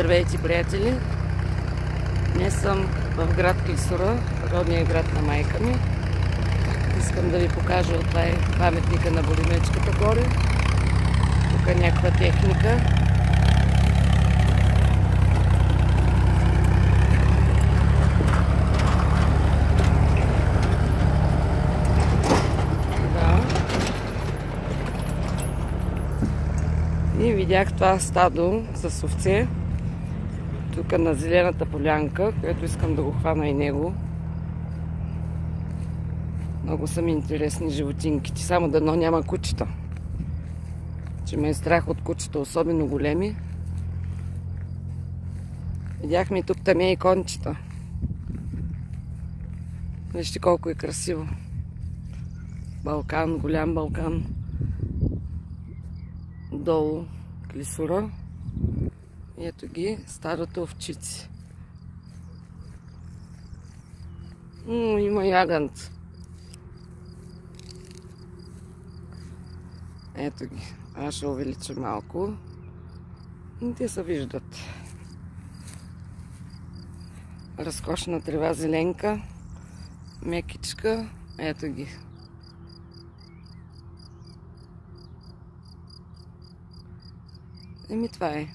Здравейте, приятели! Днес съм в град Клисура, родния град на майка ми. Искам да ви покажа, това е паметника на Боримечката горе. Тук е някаква техника. И видях това стадо с овце, тук на зелената полянка, което искам да го хвана и него. Много са ми интересни животинките, само дано няма кучета. Че ме е страх от кучета, особено големи. Видяхме и тук там и кончета. Вижте колко е красиво. Балкан, голям Балкан. Долу Клисура. И ето ги стадото овчици. Има ягънц. Ето ги. Аз ще увелича малко. И те се виждат. Разкошна трева, зеленка. Мекичка. Ето ги. Еми това е.